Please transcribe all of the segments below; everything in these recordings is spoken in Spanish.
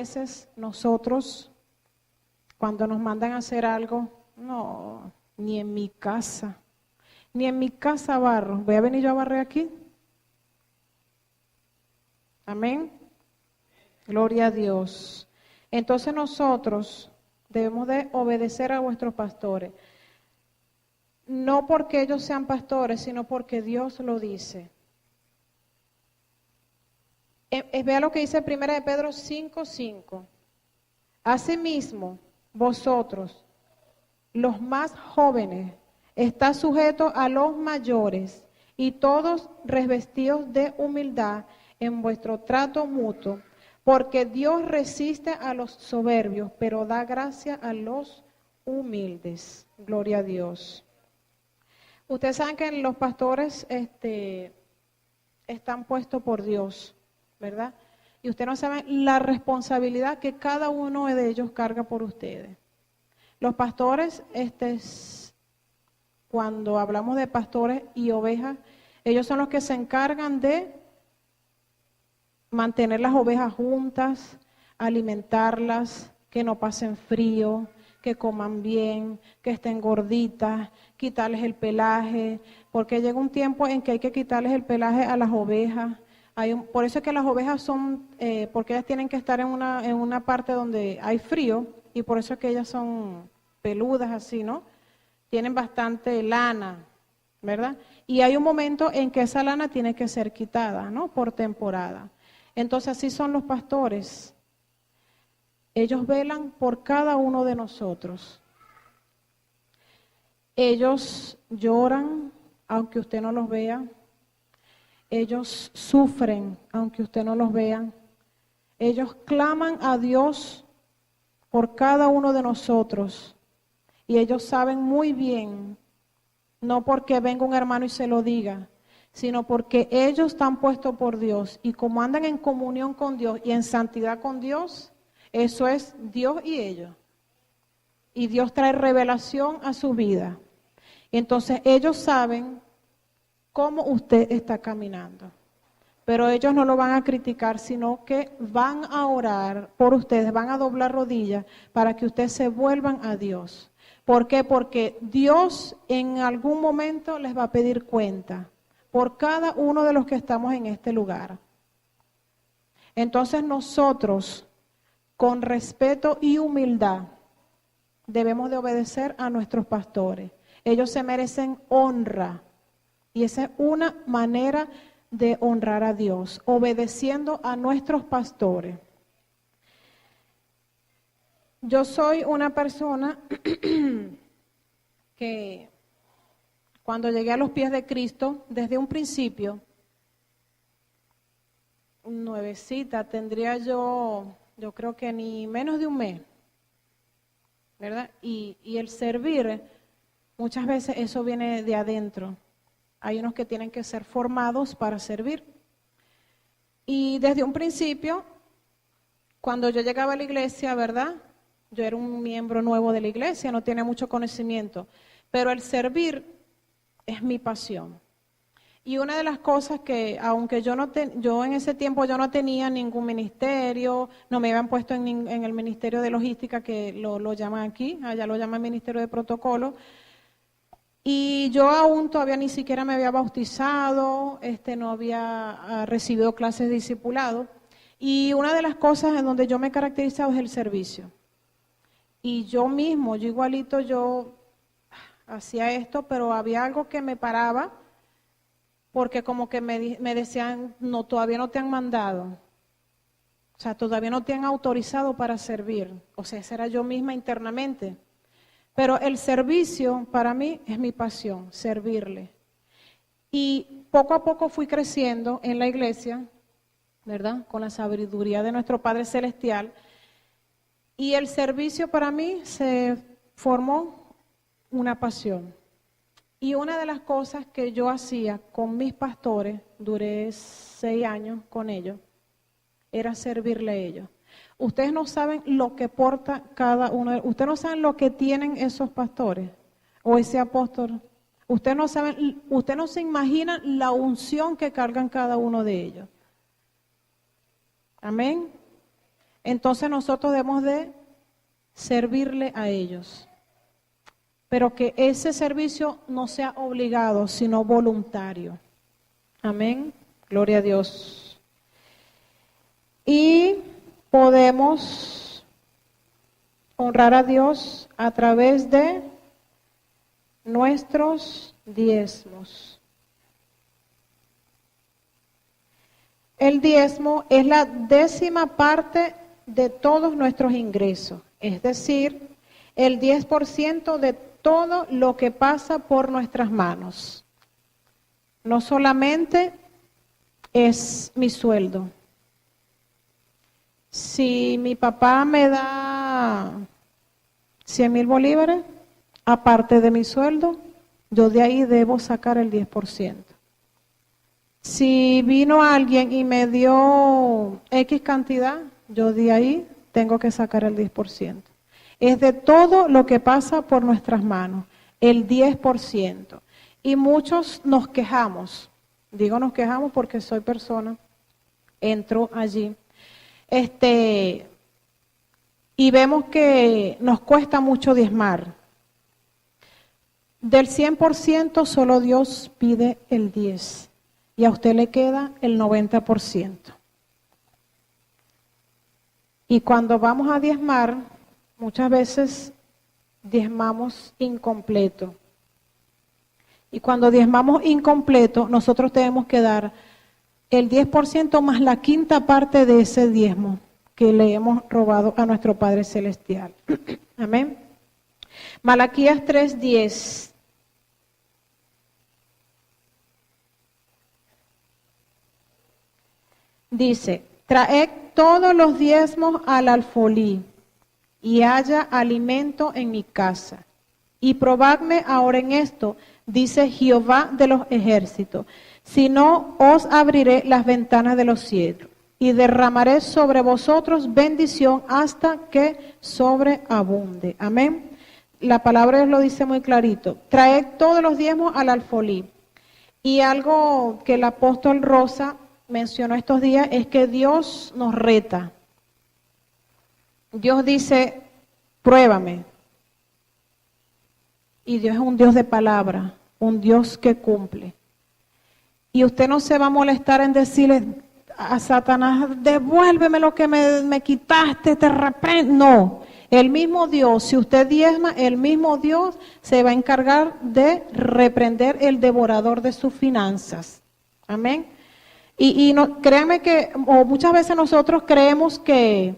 veces nosotros, cuando nos mandan a hacer algo, no, ni en mi casa barro. ¿Voy a venir yo a barrer aquí? Amén. Gloria a Dios. Entonces nosotros debemos de obedecer a vuestros pastores. No porque ellos sean pastores, sino porque Dios lo dice. Vea lo que dice 1 de Pedro 5:5. Asimismo, vosotros, los más jóvenes, estáis sujetos a los mayores, y todos revestidos de humildad en vuestro trato mutuo, porque Dios resiste a los soberbios, pero da gracia a los humildes. Gloria a Dios. Ustedes saben que los pastores están puestos por Dios, ¿verdad? Y ustedes no saben la responsabilidad que cada uno de ellos carga por ustedes. Los pastores, cuando hablamos de pastores y ovejas, ellos son los que se encargan de mantener las ovejas juntas, alimentarlas, que no pasen frío, que coman bien, que estén gorditas, quitarles el pelaje, porque llega un tiempo en que hay que quitarles el pelaje a las ovejas. Por eso es que las ovejas son, porque ellas tienen que estar en una parte donde hay frío, y por eso es que ellas son peludas así, ¿no? Tienen bastante lana, ¿verdad? Y hay un momento en que esa lana tiene que ser quitada, ¿no? Por temporada. Entonces así son los pastores. Ellos velan por cada uno de nosotros. Ellos lloran, aunque usted no los vea. Ellos sufren, aunque usted no los vea. Ellos claman a Dios por cada uno de nosotros. Y ellos saben muy bien, no porque venga un hermano y se lo diga, sino porque ellos están puestos por Dios. Y como andan en comunión con Dios y en santidad con Dios, eso es Dios y ellos. Y Dios trae revelación a su vida. Entonces ellos saben cómo usted está caminando. Pero ellos no lo van a criticar, sino que van a orar por ustedes, van a doblar rodillas para que ustedes se vuelvan a Dios. ¿Por qué? Porque Dios en algún momento les va a pedir cuenta por cada uno de los que estamos en este lugar. Entonces nosotros, con respeto y humildad, debemos de obedecer a nuestros pastores. Ellos se merecen honra. Y esa es una manera de honrar a Dios, obedeciendo a nuestros pastores. Yo soy una persona que cuando llegué a los pies de Cristo, desde un principio, nuevecita, tendría yo creo que ni menos de un mes, ¿verdad? Y el servir, muchas veces eso viene de adentro. Hay unos que tienen que ser formados para servir. Y desde un principio, cuando yo llegaba a la iglesia, ¿verdad? Yo era un miembro nuevo de la iglesia, no tenía mucho conocimiento, pero el servir es mi pasión. Y una de las cosas que, aunque yo en ese tiempo yo no tenía ningún ministerio, no me habían puesto en el ministerio de logística, que lo llaman aquí, allá lo llaman ministerio de protocolo, y yo aún todavía ni siquiera me había bautizado, no había recibido clases de discipulado, y una de las cosas en donde yo me he caracterizado es el servicio. Y yo igualito, yo hacía esto, pero había algo que me paraba, porque como que me decían, no, todavía no te han mandado, o sea, todavía no te han autorizado para servir. O sea, esa era yo misma internamente. Pero el servicio para mí es mi pasión, servirle. Y poco a poco fui creciendo en la iglesia, ¿verdad? Con la sabiduría de nuestro Padre Celestial. Y el servicio para mí se formó una pasión. Y una de las cosas que yo hacía con mis pastores, duré 6 años con ellos, era servirle a ellos. Ustedes no saben lo que porta cada uno de ellos. Ustedes no saben lo que tienen esos pastores o ese apóstol. Ustedes no saben, ustedes no se imaginan la unción que cargan cada uno de ellos. Amén. entonces nosotros debemos de servirle a ellos. Pero que ese servicio no sea obligado, sino voluntario. Amén. Gloria a Dios. Y podemos honrar a Dios a través de nuestros diezmos. El diezmo es la 10ª parte de todos nuestros ingresos, es decir, el 10% de todo lo que pasa por nuestras manos. No solamente es mi sueldo. Si mi papá me da 100,000 bolívares, aparte de mi sueldo, yo de ahí debo sacar el 10%. Si vino alguien y me dio X cantidad, yo de ahí tengo que sacar el 10%. Es de todo lo que pasa por nuestras manos, el 10%. Y muchos nos quejamos, digo nos quejamos porque soy persona, entro allí, y vemos que nos cuesta mucho diezmar. Del 100% solo Dios pide el 10%. Y a usted le queda el 90%. Y cuando vamos a diezmar, muchas veces diezmamos incompleto. Y cuando diezmamos incompleto, nosotros tenemos que dar el 10% más la 5ª parte de ese diezmo que le hemos robado a nuestro Padre Celestial. Amén. Malaquías 3:10. Dice, traed todos los diezmos al alfolí, y haya alimento en mi casa. Y probadme ahora en esto, dice Jehová de los ejércitos, si no os abriré las ventanas de los cielos, y derramaré sobre vosotros bendición hasta que sobreabunde. Amén. La palabra de Dios lo dice muy clarito. Traed todos los diezmos al alfolí. Y algo que el apóstol Rosa mencionó estos días es que Dios nos reta. Dios dice, pruébame. Y Dios es un Dios de palabra, un Dios que cumple. Y usted no se va a molestar en decirle a Satanás, devuélveme lo que me quitaste, te reprendo. No, el mismo Dios, si usted diezma, el mismo Dios se va a encargar de reprender el devorador de sus finanzas. Amén. Y no, créanme que muchas veces nosotros creemos que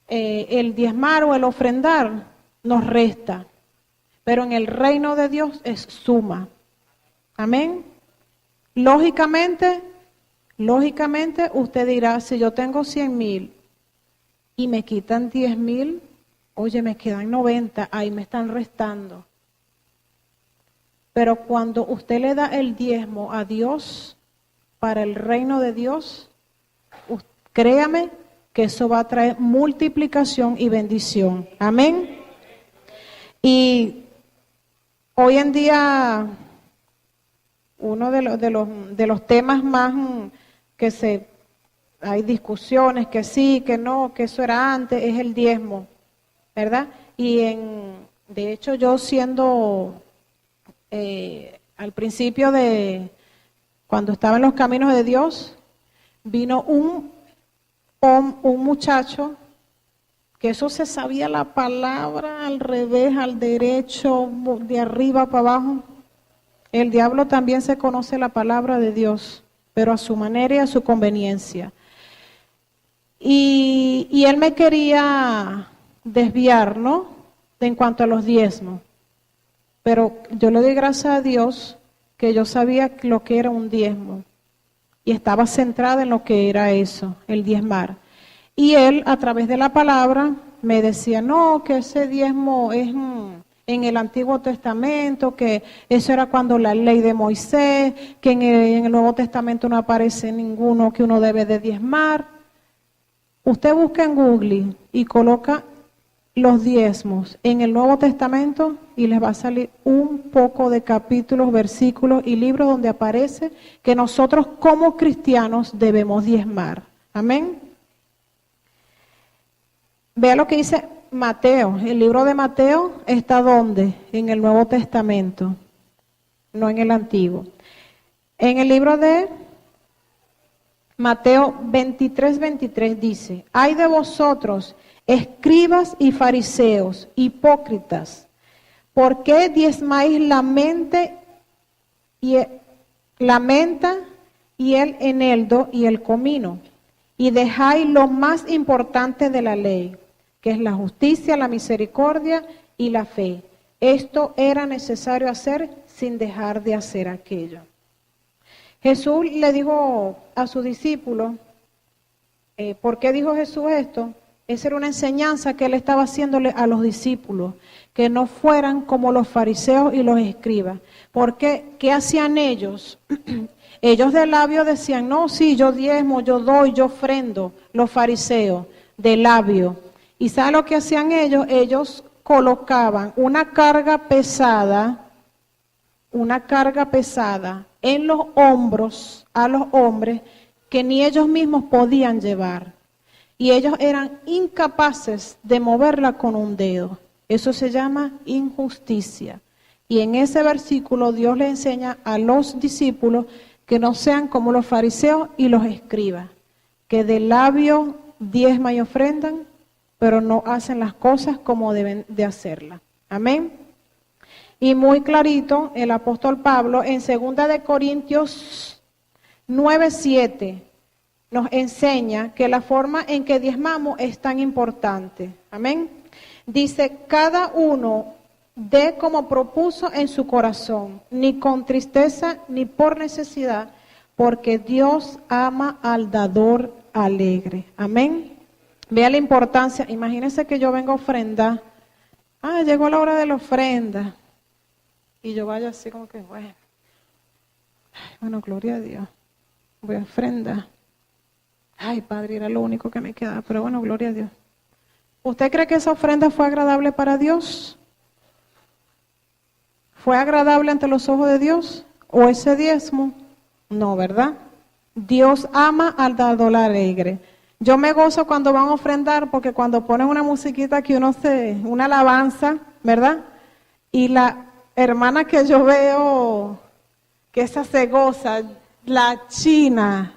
el diezmar o el ofrendar nos resta, pero en el reino de Dios es suma. Amén. Lógicamente usted dirá, si yo tengo 100,000 y me quitan 10,000, oye, me quedan 90, ahí me están restando. Pero cuando usted le da el diezmo a Dios, para el reino de Dios, créame que eso va a traer multiplicación y bendición. Amén. Y hoy en día, uno de los temas más que hay discusiones, que sí, que no, que eso era antes, es el diezmo, ¿verdad? Y de hecho yo siendo al principio cuando estaba en los caminos de Dios, vino un muchacho que eso se sabía la palabra al revés, al derecho, de arriba para abajo. El diablo también se conoce la palabra de Dios, pero a su manera y a su conveniencia. Y él me quería desviar, ¿no? En cuanto a los diezmos. Pero yo le doy gracias a Dios que yo sabía lo que era un diezmo. Y estaba centrada en lo que era eso, el diezmar. Y él, a través de la palabra, me decía, no, que ese diezmo es en el Antiguo Testamento, que eso era cuando la ley de Moisés, que en el Nuevo Testamento no aparece ninguno que uno debe de diezmar. Usted busca en Google y coloca los diezmos en el Nuevo Testamento y les va a salir un poco de capítulos, versículos y libros donde aparece que nosotros como cristianos debemos diezmar. Amén. Vea lo que dice Mateo. El libro de Mateo está ¿dónde? En el Nuevo Testamento, no en el Antiguo. En el libro de Mateo 23:23 dice: Ay de vosotros, escribas y fariseos, hipócritas, ¿por qué diezmáis la menta y el eneldo y el comino, y dejáis lo más importante de la ley, que es la justicia, la misericordia y la fe? Esto era necesario hacer sin dejar de hacer aquello. Jesús le dijo a sus discípulos, ¿por qué dijo Jesús esto? Esa era una enseñanza que él estaba haciéndole a los discípulos, que no fueran como los fariseos y los escribas. Porque, ¿qué hacían ellos? Ellos de labio decían, no, sí, yo diezmo, yo doy, yo ofrendo. Los fariseos de labio. ¿Y saben lo que hacían ellos? Ellos colocaban una carga pesada en los hombros a los hombres que ni ellos mismos podían llevar. Y ellos eran incapaces de moverla con un dedo. Eso se llama injusticia. Y en ese versículo Dios le enseña a los discípulos que no sean como los fariseos y los escribas, que de labio diezman y ofrendan, pero no hacen las cosas como deben de hacerlas. Amén. Y muy clarito el apóstol Pablo en 2 de Corintios 9:7 nos enseña que la forma en que diezmamos es tan importante. Amén. Dice, cada uno dé como propuso en su corazón, ni con tristeza ni por necesidad, porque Dios ama al dador alegre. Amén. Vea la importancia. Imagínense que yo vengo a ofrendar. Llegó la hora de la ofrenda. Y yo vaya así como que, bueno, gloria a Dios. Voy a ofrendar. Ay, Padre, era lo único que me queda, pero bueno, gloria a Dios. ¿Usted cree que esa ofrenda fue agradable para Dios? ¿Fue agradable ante los ojos de Dios? ¿O ese diezmo? No, ¿verdad? Dios ama al dador alegre. Yo me gozo cuando van a ofrendar, porque cuando ponen una musiquita que una alabanza, ¿verdad? Y la hermana que yo veo, que esa se goza, la china.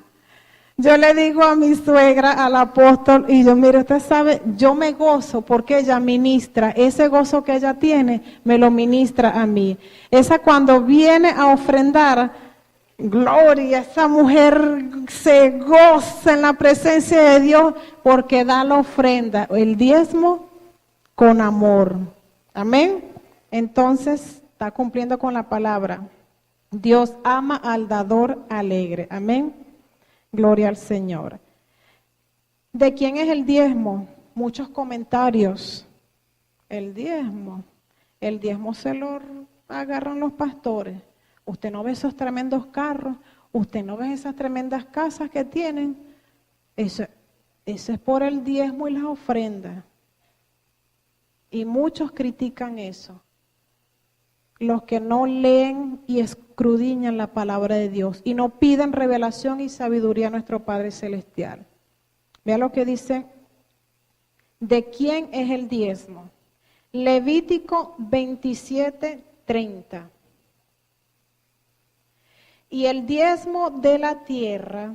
Yo le digo a mi suegra, al apóstol, y yo, mire, usted sabe, yo me gozo porque ella ministra, ese gozo que ella tiene, me lo ministra a mí. Esa cuando viene a ofrendar, gloria, esa mujer se goza en la presencia de Dios porque da la ofrenda, el diezmo con amor. Amén. Entonces, está cumpliendo con la palabra. Dios ama al dador alegre. Amén. Gloria al Señor. ¿De quién es el diezmo? Muchos comentarios. El diezmo se lo agarran los pastores. Usted no ve esos tremendos carros, usted no ve esas tremendas casas que tienen. Eso es por el diezmo y las ofrendas. Y muchos critican eso. Los que no leen y escudriñan la palabra de Dios y no piden revelación y sabiduría a nuestro Padre Celestial. Vea lo que dice, ¿de quién es el diezmo? Levítico 27:30. Y el diezmo de la tierra,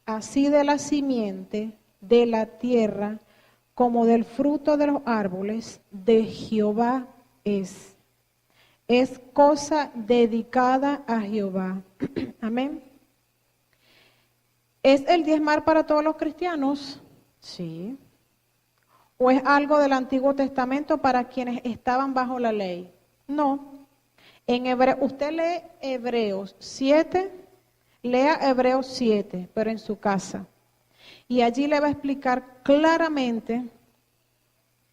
así de la simiente de la tierra, como del fruto de los árboles, de Jehová es. Es cosa dedicada a Jehová. Amén. ¿Es el diezmar para todos los cristianos? Sí. ¿O es algo del Antiguo Testamento para quienes estaban bajo la ley? No. Usted lee Hebreos 7, lea Hebreos 7, pero en su casa. Y allí le va a explicar claramente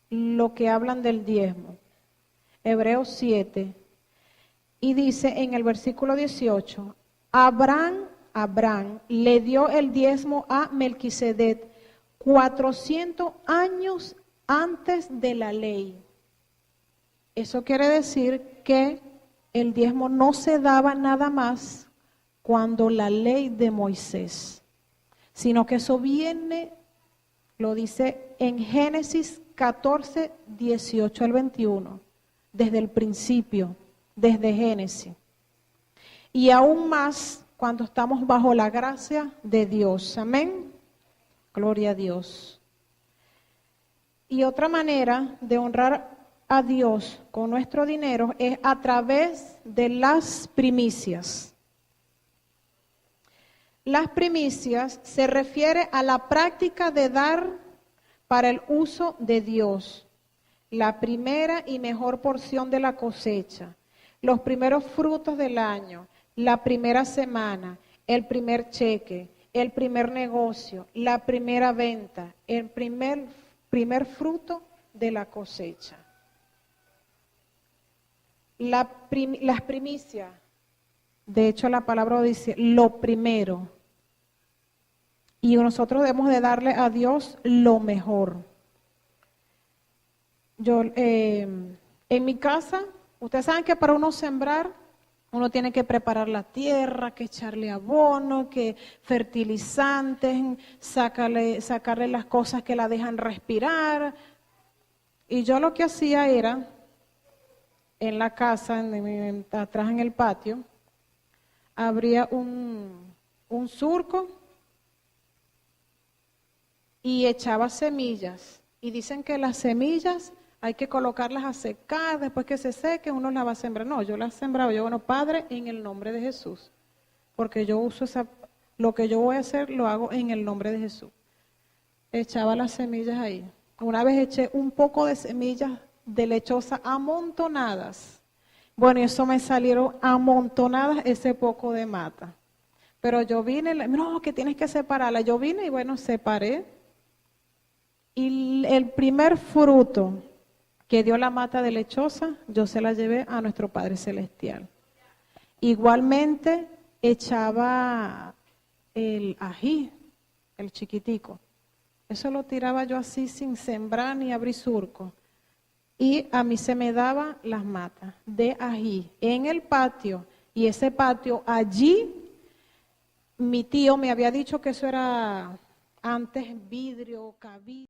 lo que hablan del diezmo. Hebreos 7. Y dice en el versículo 18, Abraham le dio el diezmo a Melquisedec 400 años antes de la ley. Eso quiere decir que el diezmo no se daba nada más cuando la ley de Moisés, sino que eso viene, lo dice en Génesis 14, 18 al 21, desde el principio, desde Génesis. Y aún más cuando estamos bajo la gracia de Dios. Amén. Gloria a Dios. Y otra manera de honrar a Dios con nuestro dinero es a través de las primicias. Las primicias se refiere a la práctica de dar para el uso de Dios, la primera y mejor porción de la cosecha, los primeros frutos del año, la primera semana, el primer cheque, el primer negocio, la primera venta, el primer fruto de la cosecha. Las primicias, de hecho la palabra dice lo primero. Y nosotros debemos de darle a Dios lo mejor. Yo, en mi casa, ustedes saben que para uno sembrar, uno tiene que preparar la tierra, que echarle abono, que fertilizantes, sacarle las cosas que la dejan respirar. Y yo lo que hacía era, en la casa, atrás en el patio, abría un surco y echaba semillas. Y dicen que las semillas hay que colocarlas a secar, después que se sequen uno las va a sembrar. No, yo las sembraba. Yo, bueno, Padre, en el nombre de Jesús. Porque yo uso lo que yo voy a hacer, lo hago en el nombre de Jesús. Echaba las semillas ahí. Una vez eché un poco de semillas de lechosa amontonadas. Bueno, y eso me salieron amontonadas ese poco de mata. Pero yo vine, no, que tienes que separarla. Yo vine y bueno, separé. Y el primer fruto que dio la mata de lechosa, yo se la llevé a nuestro Padre Celestial. Igualmente echaba el ají, el chiquitico. Eso lo tiraba yo así sin sembrar ni abrir surco. Y a mí se me daban las matas de ají en el patio. Y ese patio allí, mi tío me había dicho que eso era antes vidrio, cabilla.